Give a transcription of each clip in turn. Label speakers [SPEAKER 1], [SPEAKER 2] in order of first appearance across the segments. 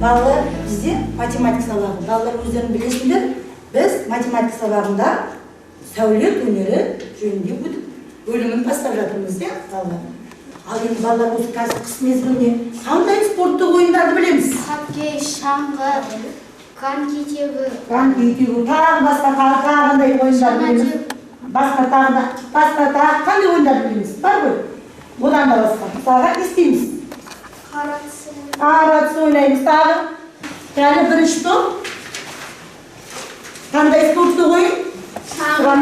[SPEAKER 1] Балалар бізде математика сабағы. Балалар өздерін білесіңдер, біз математика сабағында сәулет өнері жөнінде бөлімін бастап жатырмыз, балалар. Ал енді балалар осы қазір қыс мезгілінде қандай спорттық ойындарды білеміз?
[SPEAKER 2] Хоккей, шаңғы, коньки тебу.
[SPEAKER 1] Коньки тебу, тағы басқа қандай ойындарды білеміз? Басқа қандай ойындарды білеміз? Бар ғой? Одан да басқа. Мысалға естейміз. Қаратсы ойнаймыз. Тағы бірінші топ. Қандай спорттық ойын? Шаңғы.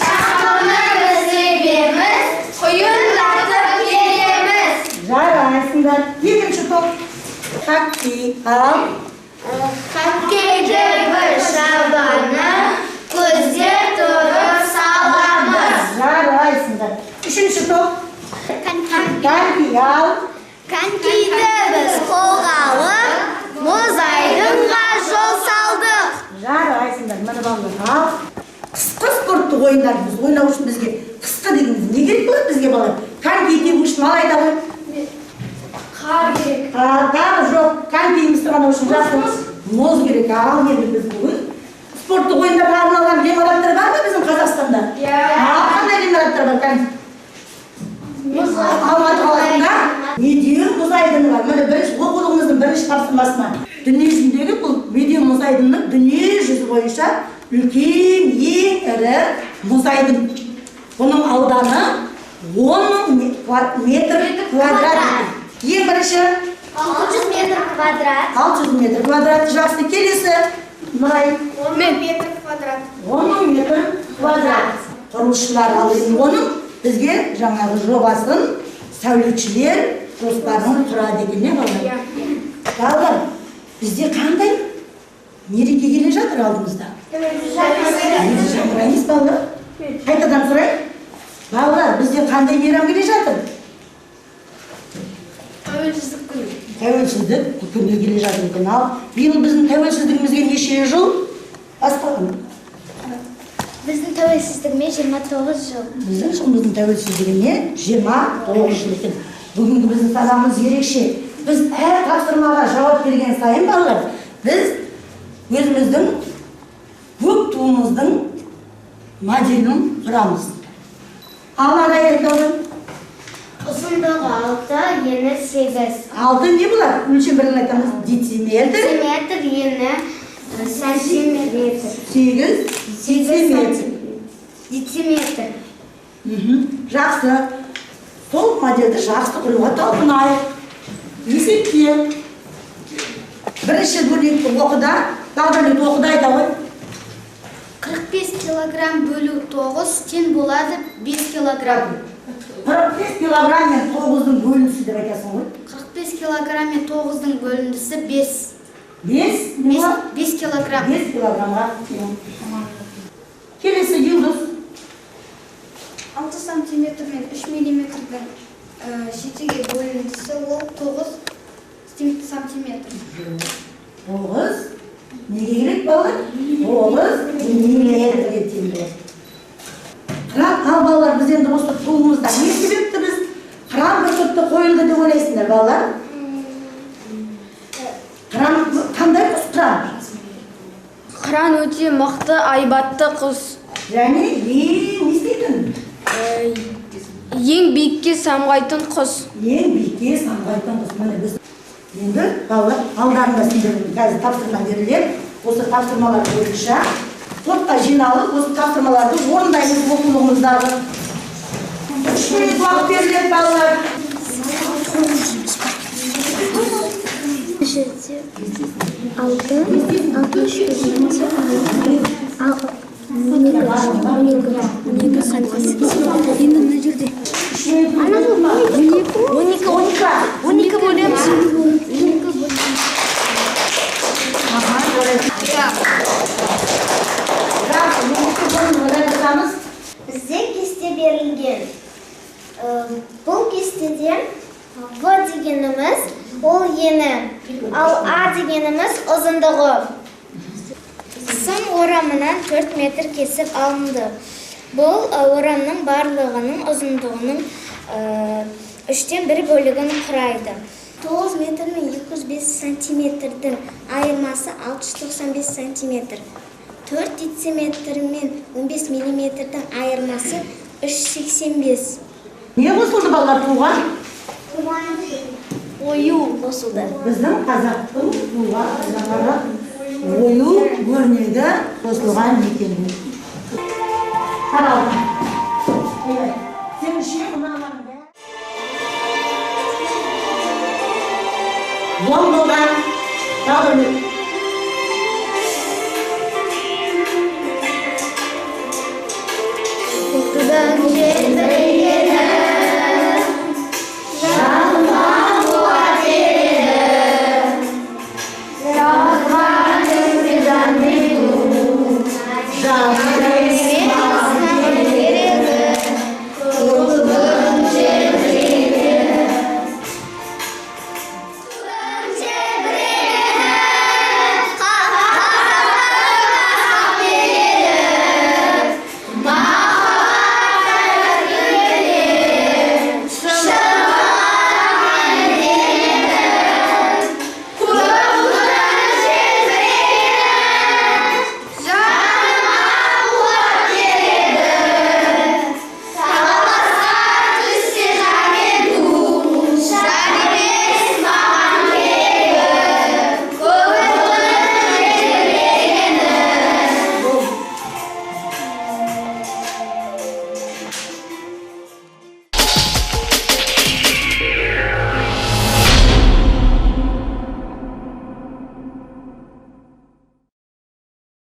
[SPEAKER 2] Шаңғыны біз себеміз, құйындатып береміз.
[SPEAKER 1] Жарайсыңдар. Екінші топ. Хоккей.
[SPEAKER 2] Хоккейде бір шабаны көзде тұрып саламыз.
[SPEAKER 1] Жарайсыңдар. Үшінші топ. Коньки.
[SPEAKER 2] Конькиді біз қолға алып, мұз айдынға жол салдық.
[SPEAKER 1] Жарайсыңдар. Міне балалар. Қысқы спорттық ойындар біз ойнау үшін бізге қысқы дегеніміз не керек болады бізге балалар? Коньки тебу үшін алайда ғой.
[SPEAKER 2] Қар керек.
[SPEAKER 1] Қар жоқ. Конькиіміз тұрғаны үшін жасымыз мұз керек. Ал енді біз бүгін спорттық ойындарға арналған ғимараттар бар ма біздің Қазақстанда? Қандай ғимараттар бар? Алматы қаласында медеу мұз айдыны бар. Міне оқулығымыздың бірінші тапсырмасына дүние жүзіндегі бұл медеу мұз айдынының дүние жүзі бойынша үлкен, ең ірі мұз айдын. Бұның ауданы 10.000 метр квадрат. Ең бірінші
[SPEAKER 2] 600 метр квадрат.
[SPEAKER 1] 600 метр квадрат. Жақсы, келесі Нұрай.
[SPEAKER 2] 10 метр квадрат.
[SPEAKER 1] 10 метр квадрат. Құрылысшылар алып оның бізге жаңағы жобасын сәулетшілер жоспарын құрады екен, не балалар? Балалар, бізде қандай мереке келе жатыр алдымызда? Жаңғырайыз балалар. Қайтадан сұрайын. Балалар, бізде қандай мейрам келе жатыр?
[SPEAKER 2] Тәуелсіздік күні.
[SPEAKER 1] Тәуелсіздік күні келе жатыр екен. Ал биыл біздің тәуелсіздігімізге неше жыл басталған?
[SPEAKER 2] Біздің тәуелсіздігіме 29 жыл.
[SPEAKER 1] Біздің тәуелсіздігіне 29 жыл екен. Бүгінгі біздің сабағымыз ерекше. Біз әр тапсырмаға жауап берген сайын балалар, біз өзіміздің көк туымыздың моделін құрамыз. Аллада ертеді.
[SPEAKER 2] Ұзындығы 6, ені 8.
[SPEAKER 1] 6 не болады? Өлшем бірлігін айтамыз. Дециметр.
[SPEAKER 2] Дециметр, ені сантиметр.
[SPEAKER 1] 8 дециметр.
[SPEAKER 2] Дециметр.
[SPEAKER 1] Жақсы. Сол модельді жақсы құруға талпынайық. Есепке. Бірінші бөлікті оқыда, бағдарлет оқыда айта ғой.
[SPEAKER 2] 45 килограмм бөлу 9, тен болады 5 килограмм.
[SPEAKER 1] 45 килограмм мен 9-дың бөлінісі деп айтасың ғой.
[SPEAKER 2] 45 килограмм мен 9-дың бөліндісі 5.
[SPEAKER 1] 5
[SPEAKER 2] килограмм.
[SPEAKER 1] 5 килограммға. Келесі Юлдыз.
[SPEAKER 2] 6 сантиметр мен 3 миллиметрдің шетеге бөліндісі ол 9 сантиметр.
[SPEAKER 1] 9 неге керек балалар? 9 миллиметрге тең болады. Ал балалар, біз енді осы туымызда не себепті біз храм бүркітті қойылды деп ойлайсыңдар балалар? Храм қандай құс храм?
[SPEAKER 3] Қыран өте мықты, айбатты құс.
[SPEAKER 1] Және не істейтін?
[SPEAKER 3] Ең биікке самғайтын құс.
[SPEAKER 1] Ең биікке самғайтын құс. Міне біз енді балалар алдарында сендердің қазір тапсырма беріледі. Осы тапсырмалар бойынша топқа жиналып, осы тапсырмаларды орындаймыз оқулығымыздағы. 3 минут уақыт беріледі балалар.
[SPEAKER 2] Бізде кесте берілген. Бұл кестеде В дегеніміз ол ені, ал А дегеніміз ұзындығы. Сым орамынан 4 метр кесіп алынды. Бұл орамның барлығының ұзындығының 3-тен 1 бөлігін құрайды. 9 метр мен 205 сантиметрдің айырмасы 695 сантиметр. 4 дециметр мен 15 миллиметрдің айырмасы 385.
[SPEAKER 1] Не қосылды балалар туған?
[SPEAKER 2] Ою қосылды.
[SPEAKER 1] Біздің қазақтың туған жаңағы ою өрнегі қосылған екен. Қаралды. Сен үшін ұнамағын бә? Лондондан тағы